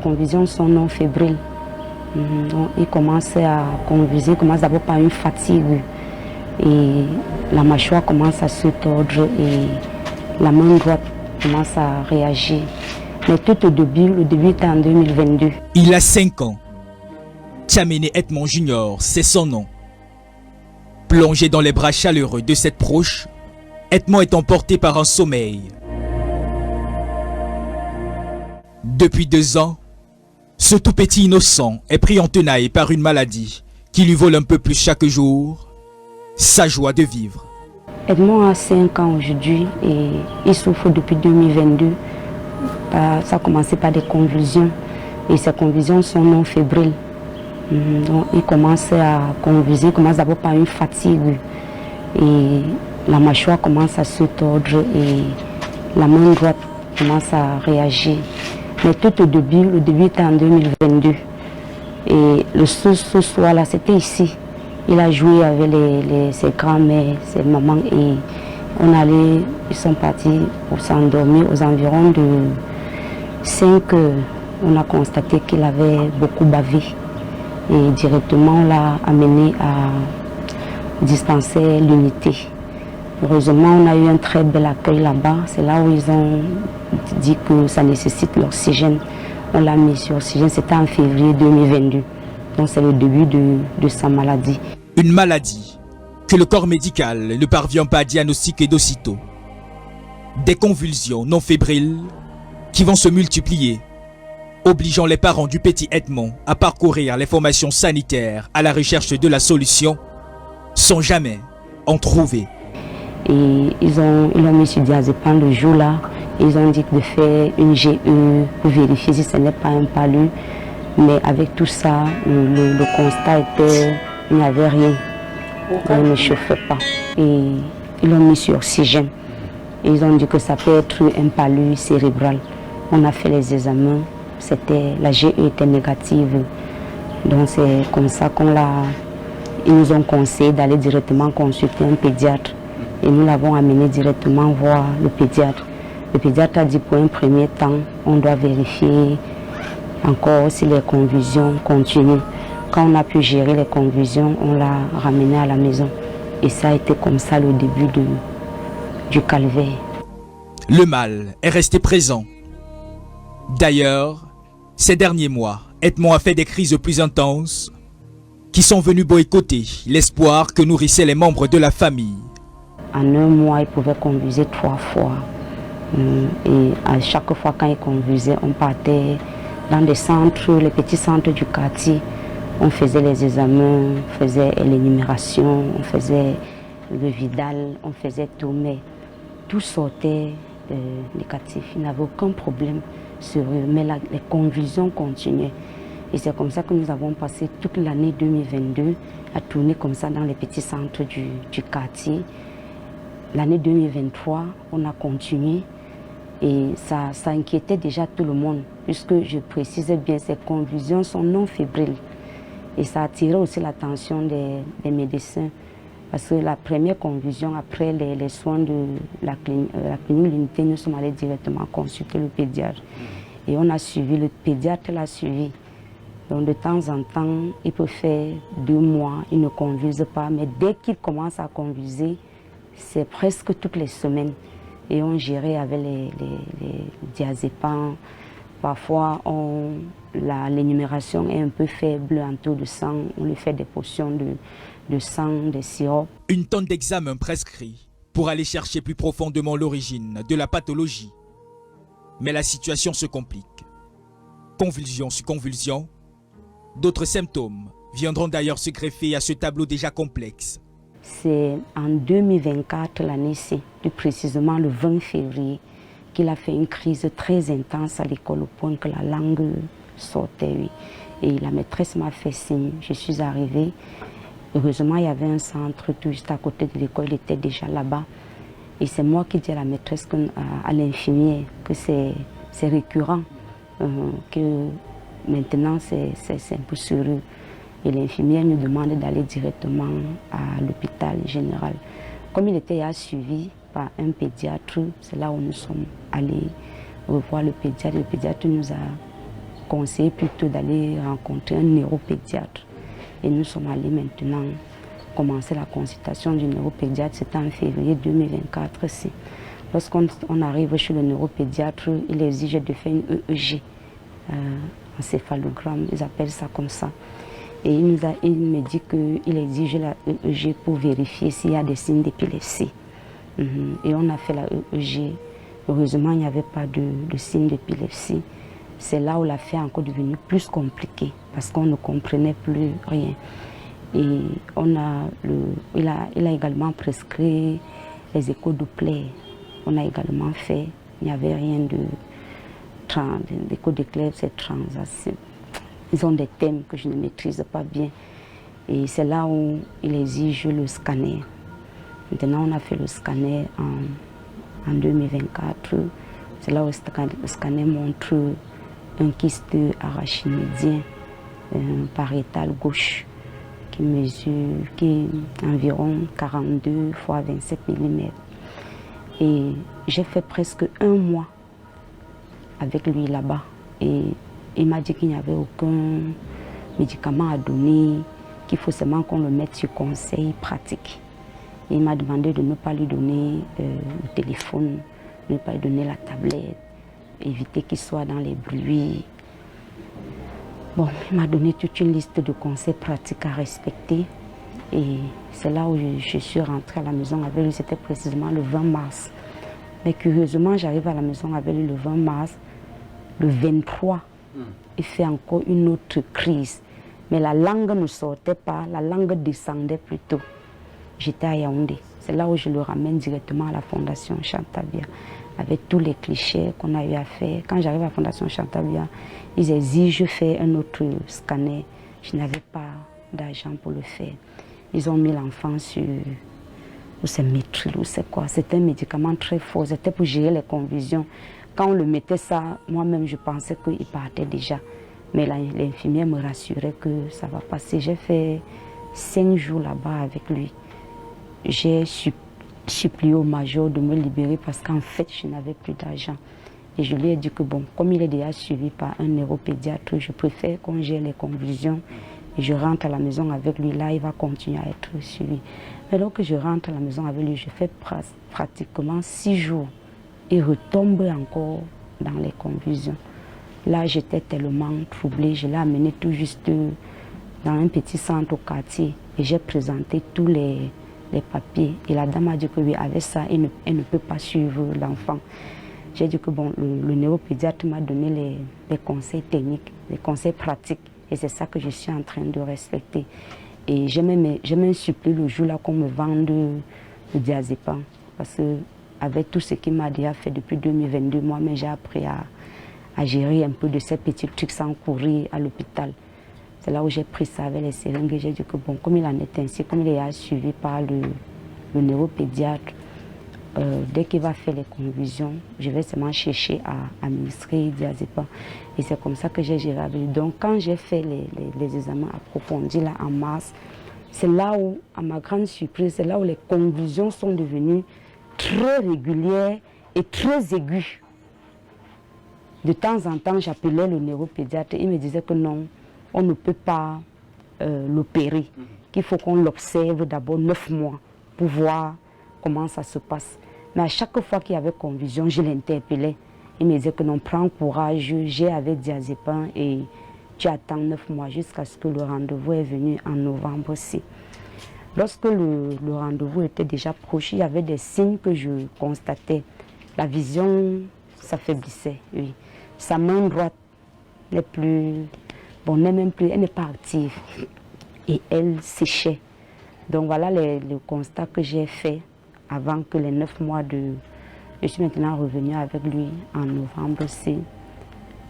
convulsions sont non fébriles. Donc, il commence à convulser, il commence d'abord par une fatigue. Et la mâchoire commence à se tordre et la main droite commence à réagir. Mais tout au début, le début était en 2022. Il a 5 ans. Tchamene Edmond Junior, c'est son nom. Plongé dans les bras chaleureux de cette proche, Edmond est emporté par un sommeil. Depuis 2 ans, ce tout petit innocent est pris en tenaille par une maladie qui lui vole un peu plus chaque jour sa joie de vivre. Edmond a 5 ans aujourd'hui et il souffre depuis 2022. Ça a commencé par des convulsions et ces convulsions sont non fébriles. Donc il commence à convulser, il commence d'abord par une fatigue et la mâchoire commence à se tordre et la main droite commence à réagir. Mais tout au début, le début était en 2022 et ce soir-là, c'était ici. Il a joué avec ses grands-mères, ses mamans et ils sont partis pour s'endormir aux environs de 5 heures. On a constaté qu'il avait beaucoup bavé et directement on l'a amené à dispensaire l'unité. Heureusement, on a eu un très bel accueil là-bas. C'est là où ils ont dit que ça nécessite l'oxygène. On l'a mis sur oxygène, c'était en février 2022. Donc c'est le début de sa maladie. Une maladie que le corps médical ne parvient pas à diagnostiquer d'aussitôt. Des convulsions non fébriles qui vont se multiplier, obligeant les parents du petit Edmond à parcourir les formations sanitaires à la recherche de la solution, sans jamais en trouver. Et ils l'ont mis sur diazépam le jour-là. Ils ont dit de faire une GE pour vérifier si ce n'est pas un palu. Mais avec tout ça, le constat était qu'il n'y avait rien. On ne chauffait pas. Et ils l'ont mis sur oxygène. Et ils ont dit que ça peut être un palu cérébral. On a fait les examens. La GE était négative. Donc c'est comme ça ils nous ont conseillé d'aller directement consulter un pédiatre. Et nous l'avons amené directement voir le pédiatre. Le pédiatre a dit pour un premier temps, on doit vérifier encore si les convulsions continuent. Quand on a pu gérer les convulsions, on l'a ramené à la maison. Et ça a été comme ça le début du calvaire. Le mal est resté présent. D'ailleurs, ces derniers mois, Edmond a fait des crises plus intenses qui sont venues boycotter l'espoir que nourrissaient les membres de la famille. En un mois, il pouvait convulser 3 fois. Et à chaque fois quand il convulsait, on partait dans des centres, les petits centres du quartier. On faisait les examens, on faisait l'énumération, on faisait le Vidal, on faisait tout, mais tout sortait négatif. Il n'avait aucun problème sur eux, mais les convulsions continuaient. Et c'est comme ça que nous avons passé toute l'année 2022 à tourner comme ça dans les petits centres du quartier. L'année 2023, on a continué et ça inquiétait déjà tout le monde, puisque je précisais bien, ces convulsions sont non fébriles. Et ça attirait aussi l'attention des médecins, parce que la première convulsion, après les soins de la clinique l'unité, nous sommes allés directement consulter le pédiatre. Et on a suivi, le pédiatre l'a suivi. Donc de temps en temps, il peut faire 2 mois, il ne convulse pas, mais dès qu'il commence à convulser, c'est presque toutes les semaines. Et on gérait avec les diazépams. Parfois, l'énumération est un peu faible en taux de sang. On lui fait des potions de sang, des sirops. Une tonne d'examens prescrits pour aller chercher plus profondément l'origine de la pathologie. Mais la situation se complique. Convulsion sur convulsion. D'autres symptômes viendront d'ailleurs se greffer à ce tableau déjà complexe. C'est en 2024, l'année-ci, plus précisément le 20 février, qu'il a fait une crise très intense à l'école au point que la langue sortait. Oui. Et la maîtresse m'a fait signe. Je suis arrivée. Heureusement, il y avait un centre tout juste à côté de l'école. Il était déjà là-bas. Et c'est moi qui dis à la maîtresse, à l'infirmière, que c'est récurrent, que maintenant c'est un peu sur eux. Et l'infirmière nous demande d'aller directement à l'hôpital général. Comme il était suivi par un pédiatre, c'est là où nous sommes allés revoir le pédiatre. Le pédiatre nous a conseillé plutôt d'aller rencontrer un neuropédiatre. Et nous sommes allés maintenant commencer la consultation du neuropédiatre, c'était en février 2024. Lorsqu'on arrive chez le neuropédiatre, il exige de faire une EEG, encéphalogramme, ils appellent ça comme ça. Et il me dit qu'il exige la EEG pour vérifier s'il y a des signes d'épilepsie. Et on a fait la EEG. Heureusement, il n'y avait pas de signes d'épilepsie. C'est là où l'affaire est encore devenue plus compliquée parce qu'on ne comprenait plus rien. Et il a également prescrit les échos Doppler. On a également fait, il n'y avait rien d'écho d'éclair, c'est transactif. Ils ont des thèmes que je ne maîtrise pas bien. Et c'est là où il exige le scanner. Maintenant, on a fait le scanner en 2024. C'est là où le scanner montre un kyste arachnidien pariétal gauche qui est environ 42 x 27 mm. Et j'ai fait presque 1 mois avec lui là-bas. Et il m'a dit qu'il n'y avait aucun médicament à donner, qu'il faut seulement qu'on le mette sur conseil pratique. Et il m'a demandé de ne pas lui donner le téléphone, de ne pas lui donner la tablette, éviter qu'il soit dans les bruits. Bon, il m'a donné toute une liste de conseils pratiques à respecter. Et c'est là où je suis rentrée à la maison avec lui, c'était précisément le 20 mars. Mais curieusement, j'arrive à la maison avec lui le 20 mars. Le 23, il fait encore une autre crise. Mais la langue ne sortait pas, la langue descendait plutôt. J'étais à Yaoundé. C'est là où je le ramène directement à la Fondation Chantabia, avec tous les clichés qu'on a eu à faire. Quand j'arrive à la Fondation Chantabia, ils exigent de faire un autre scanner. Je n'avais pas d'argent pour le faire. Ils ont mis l'enfant sur c'est Métril ou c'est quoi. C'était un médicament très fort, c'était pour gérer les convulsions. Quand on le mettait ça, moi-même je pensais qu'il partait déjà. Mais l'infirmière me rassurait que ça va passer. J'ai fait 5 jours là-bas avec lui. J'ai supplié au major de me libérer parce qu'en fait je n'avais plus d'argent. Et je lui ai dit que bon, comme il est déjà suivi par un neuropédiatre, je préfère qu'on gère les convulsions. Et je rentre à la maison avec lui, là il va continuer à être suivi. Mais donc je rentre à la maison avec lui, je fais pratiquement 6 jours. Il retombe encore dans les convulsions. Là j'étais tellement troublée, je l'ai amené tout juste dans un petit centre au quartier. Et j'ai présenté tous les papiers. Et la dame a dit que oui, avec ça, elle ne peut pas suivre l'enfant. J'ai dit que bon, le neuropédiatre m'a donné les conseils techniques, les conseils pratiques. Et c'est ça que je suis en train de respecter. Et j'ai même supplié le jour là qu'on me vende le diazépam. Parce que avec tout ce qu'il m'a déjà fait depuis 2022, moi-même j'ai appris à gérer un peu de ces petits trucs sans courir à l'hôpital. C'est là où j'ai pris ça avec les seringues et j'ai dit que bon, comme il en est ainsi, comme il est suivi par le neuropédiatre, dès qu'il va faire les convulsions, je vais seulement chercher à administrer diazépam. Et c'est comme ça que j'ai géré avec lui. Donc quand j'ai fait les examens approfondis là en mars, c'est là où, à ma grande surprise, c'est là où les convulsions sont devenues très régulières et très aiguës. De temps en temps, j'appelais le neuropédiatre et il me disait que non, on ne peut pas l'opérer, qu'il faut qu'on l'observe d'abord 9 mois pour voir comment ça se passe. Mais à chaque fois qu'il y avait convulsion, je l'interpellais. Il me disait que non, prends courage, j'ai avec diazépam et tu attends 9 mois jusqu'à ce que le rendez-vous est venu en novembre aussi. Lorsque le rendez-vous était déjà proche, il y avait des signes que je constatais. La vision s'affaiblissait, oui. Sa main droite n'est plus, bon, n'est même plus, elle n'est pas active et elle séchait. Donc voilà le constat que j'ai fait avant que les 9 mois de... Je suis maintenant revenue avec lui en novembre aussi.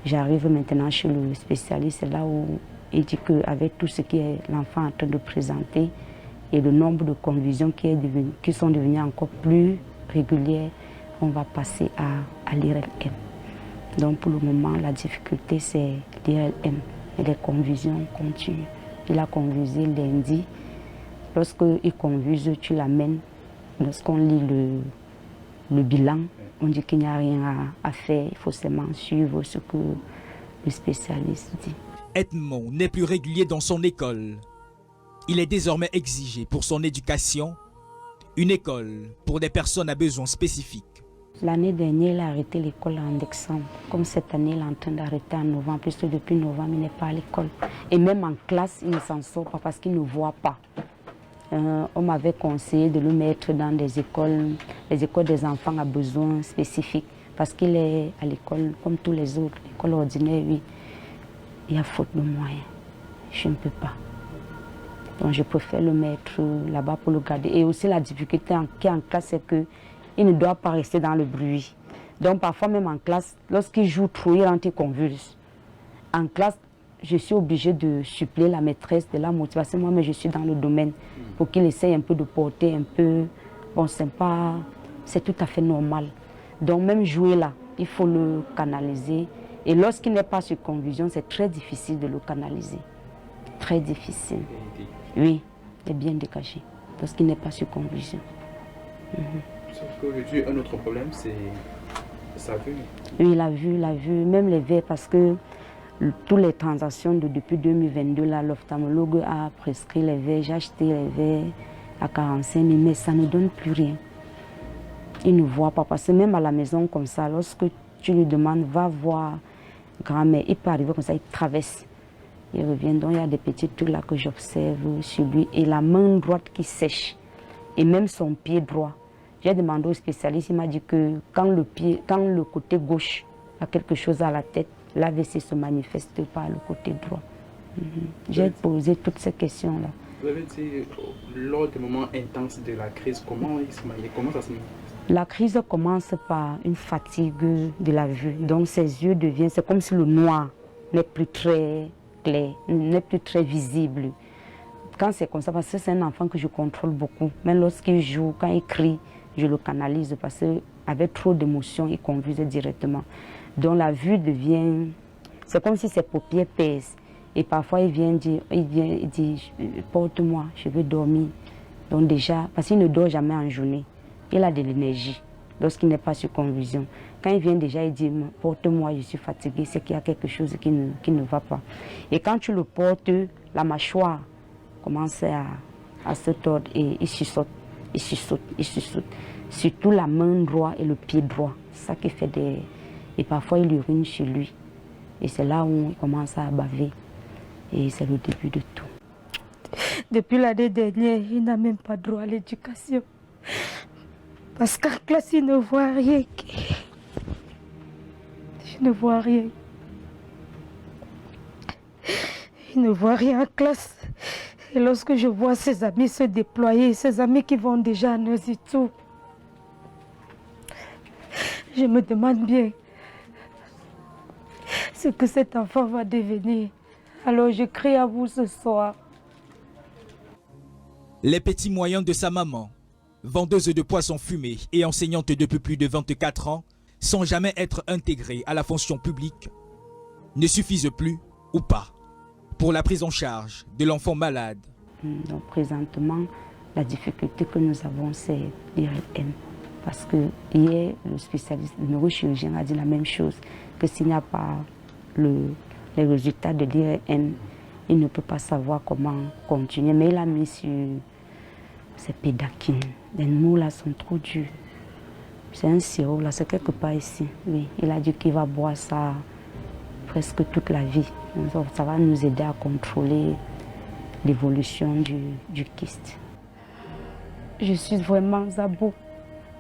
J'arrive maintenant chez le spécialiste, c'est là où il dit qu'avec tout ce que l'enfant est en train de présenter et le nombre de convulsions qui sont devenues encore plus régulières, on va passer à l'IRLM. Donc pour le moment, la difficulté c'est l'IRLM et les convulsions continuent. Il a convulsé lundi. Lorsqu'il convulse, tu l'amènes. Lorsqu'on lit le bilan, on dit qu'il n'y a rien à faire. Il faut seulement suivre ce que le spécialiste dit. Edmond n'est plus régulier dans son école. Il est désormais exigé pour son éducation, une école pour des personnes à besoins spécifiques. L'année dernière, il a arrêté l'école en décembre. Comme cette année, il est en train d'arrêter en novembre. Puisque depuis novembre, il n'est pas à l'école. Et même en classe, il ne s'en sort pas parce qu'il ne voit pas. On m'avait conseillé de le mettre dans des écoles, les écoles des enfants à besoins spécifiques. Parce qu'il est à l'école comme tous les autres. L'école ordinaire, oui. Il y a faute de moyens. Je ne peux pas. Donc je préfère le mettre là-bas pour le garder. Et aussi la difficulté qui est en classe, c'est qu'il ne doit pas rester dans le bruit. Donc parfois même en classe, lorsqu'il joue trop, il rentre convulse. En classe, je suis obligée de suppléer la maîtresse de la motivation. Moi, mais je suis dans le domaine pour qu'il essaye un peu de porter un peu. Bon, c'est tout à fait normal. Donc même jouer là, il faut le canaliser. Et lorsqu'il n'est pas sur confusion, c'est très difficile de le canaliser. Très difficile. Oui, il est bien dégagé. Parce qu'il n'est pas sur confusion. Sauf qu'aujourd'hui, un autre problème, c'est sa vue. Oui, la vue, même les verres, parce que toutes les transactions depuis 2022, là, l'ophtalmologue a prescrit les verres. J'ai acheté les verres à 45 000, mais ça ne donne plus rien. Il ne voit pas, parce que même à la maison comme ça, lorsque tu lui demandes, va voir grand-mère, il peut arriver comme ça, il traverse. Il revient, donc il y a des petits trucs là que j'observe sur lui. Et la main droite qui sèche, et même son pied droit. J'ai demandé au spécialiste, il m'a dit que quand le côté gauche a quelque chose à la tête, l'AVC se manifeste par le côté droit. J'ai posé toutes ces questions-là. Vous avez dit, lors des moments intenses de la crise, comment ça se manifeste? La crise commence par une fatigue de la vue. Donc ses yeux deviennent, c'est comme si le noir n'est plus très clair, n'est plus très visible. Quand c'est comme ça, parce que c'est un enfant que je contrôle beaucoup. Même lorsqu'il joue, quand il crie, je le canalise parce qu'avec trop d'émotions, il convulse directement. Donc la vue devient, c'est comme si ses paupières pèsent. Et parfois il dit, porte-moi, je veux dormir. Donc déjà, parce qu'il ne dort jamais en journée, il a de l'énergie lorsqu'il n'est pas sur convulsion. Quand il vient déjà, il dit, porte-moi, je suis fatigué, c'est qu'il y a quelque chose qui ne va pas. Et quand tu le portes, la mâchoire commence à se tordre et il suçote, il suçote, il suçote. Surtout la main droite et le pied droit. C'est ça qui fait des... Et parfois il urine sur lui. Et c'est là où il commence à baver. Et c'est le début de tout. Depuis l'année dernière, il n'a même pas droit à l'éducation. Parce qu'en classe, il ne voit rien. Je ne vois rien. Il ne voit rien en classe. Et lorsque je vois ses amis se déployer, ses amis qui vont déjà à Neusitou, je me demande bien ce que cet enfant va devenir. Alors je crie à vous ce soir. Les petits moyens de sa maman, vendeuse de poissons fumés et enseignante depuis plus de 24 ans, sans jamais être intégrée à la fonction publique, ne suffisent plus ou pas pour la prise en charge de l'enfant malade. Donc présentement, la difficulté que nous avons, c'est l'IRM. Parce que hier, le spécialiste, le neurochirurgien a dit la même chose, que s'il n'y a pas les résultats de l'IRM, il ne peut pas savoir comment continuer. Mais il a mis sur ces pédakines. Les mots là sont trop durs. C'est un sirop là, c'est quelque part ici. Oui, il a dit qu'il va boire ça presque toute la vie. Donc, ça va nous aider à contrôler l'évolution du kyste. Je suis vraiment à bout.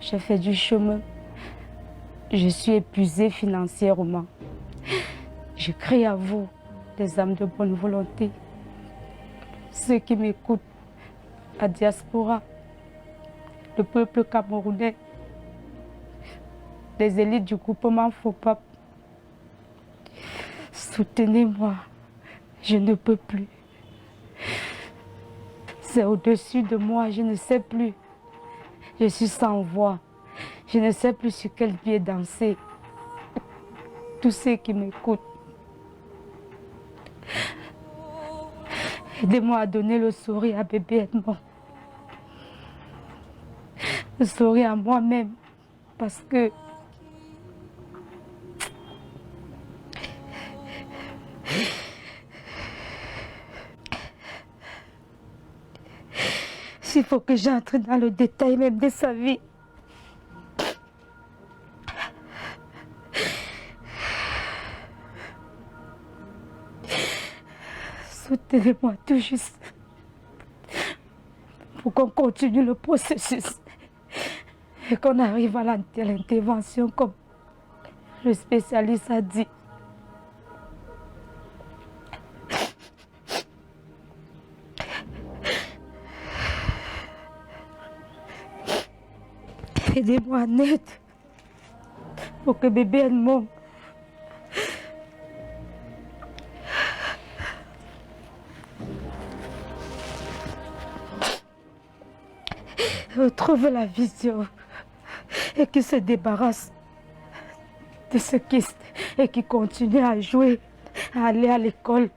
J'ai fait du chemin. Je suis épuisée financièrement. Je crie à vous, les âmes de bonne volonté, ceux qui m'écoutent, la diaspora, le peuple camerounais, les élites du groupement FOPAP. Soutenez-moi, je ne peux plus. C'est au-dessus de moi, je ne sais plus. Je suis sans voix, je ne sais plus sur quel pied danser. Tous ceux qui m'écoutent, aidez-moi à donner le sourire à bébé Edmond. Le sourire à moi-même, parce que S'il faut que j'entre dans le détail même de sa vie. Soutenez-moi tout juste pour qu'on continue le processus et qu'on arrive à l'intervention comme le spécialiste a dit. Aidez-moi net pour que bébé elle monte. Retrouve la vision et qui se débarrasse de ce kyste et qui continue à jouer, à aller à l'école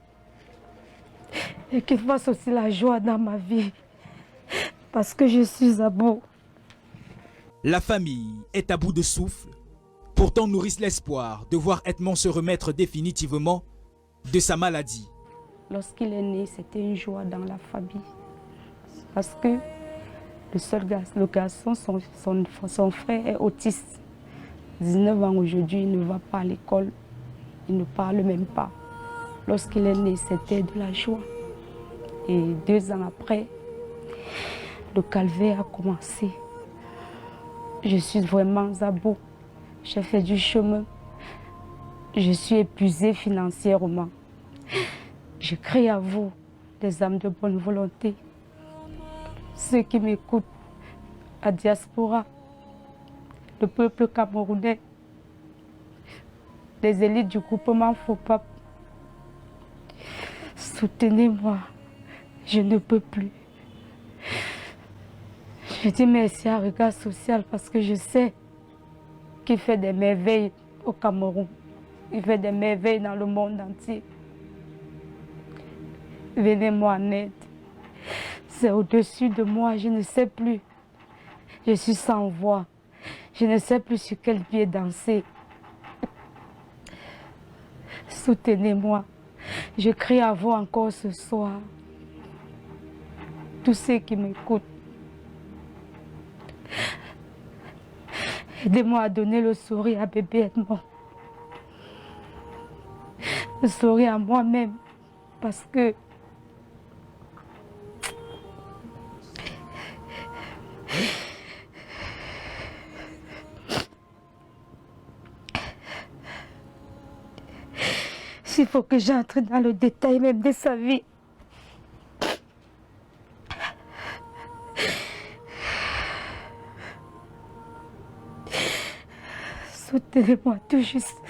et qu'il fasse aussi la joie dans ma vie parce que je suis à bout. La famille est à bout de souffle, pourtant nourrissent l'espoir de voir Edmond se remettre définitivement de sa maladie. Lorsqu'il est né, c'était une joie dans la famille parce que le garçon, son frère est autiste. 19 ans aujourd'hui, il ne va pas à l'école, il ne parle même pas. Lorsqu'il est né, c'était de la joie. Et 2 ans après, le calvaire a commencé. Je suis vraiment à bout. J'ai fait du chemin. Je suis épuisée financièrement. Je crie à vous, les âmes de bonne volonté. Ceux qui m'écoutent, à diaspora, le peuple camerounais, les élites du groupement FOPAP, soutenez-moi, je ne peux plus. Je dis merci à Regard Social parce que je sais qu'il fait des merveilles au Cameroun, il fait des merveilles dans le monde entier. Venez-moi en aide. C'est au-dessus de moi, je ne sais plus. Je suis sans voix. Je ne sais plus sur quel pied danser. Soutenez-moi. Je crie à vous encore ce soir. Tous ceux qui m'écoutent. Aidez-moi à donner le sourire à bébé Edmond. Le sourire à moi-même. Parce que s'il faut que j'entre dans le détail même de sa vie. Soutenez-moi tout juste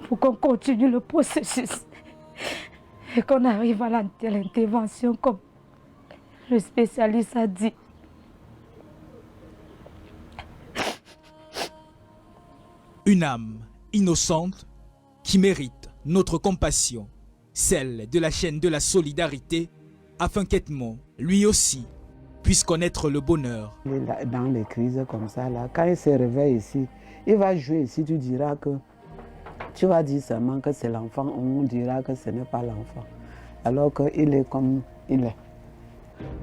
pour qu'on continue le processus et qu'on arrive à l'intervention comme le spécialiste a dit. Une âme innocente qui mérite notre compassion, celle de la chaîne de la solidarité, afin qu'Edmond, lui aussi, puisse connaître le bonheur. Dans les crises comme ça, là, quand il se réveille ici, il va jouer ici, tu diras que, tu vas dire seulement que c'est l'enfant, on dira que ce n'est pas l'enfant, alors qu'il est comme il est.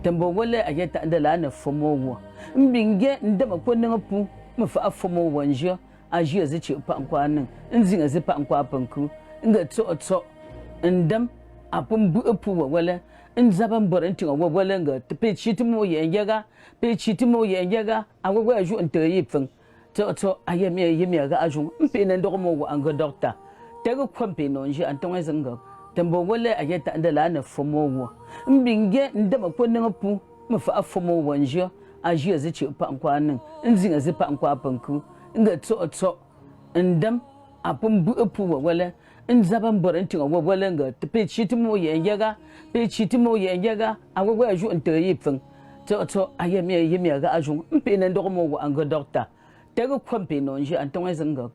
Tembo wale ayeta ndela na fomo wo mbinge ndema ko ninga pu mfa afomo wonjo ajiya zici pa nkwanin nzinga zipa nkwa panku nga tso ndam apun bu pu wale nzaban borantin wa wale nga pe chitimo yenjaga agwa aju ntayi pfin tso ayemi ga aju mpe na ndomo wa anga doctor tego kwampe nonji antonga zanga tembo wale ayeta ndela na fomo wo mbinge ndema ko ninga pu mfa afomo wonjo ajiya zici pa nkwanin nzinga zipa nkwa panku nga tso ndam apun bu pu wale nzaban borantin wa wale nga pe chitimo yenjaga agwa aju ntayi pfin tso ayemi ga aju mpe na ndomo wa anga doctor tego kwampe nonji antonga zanga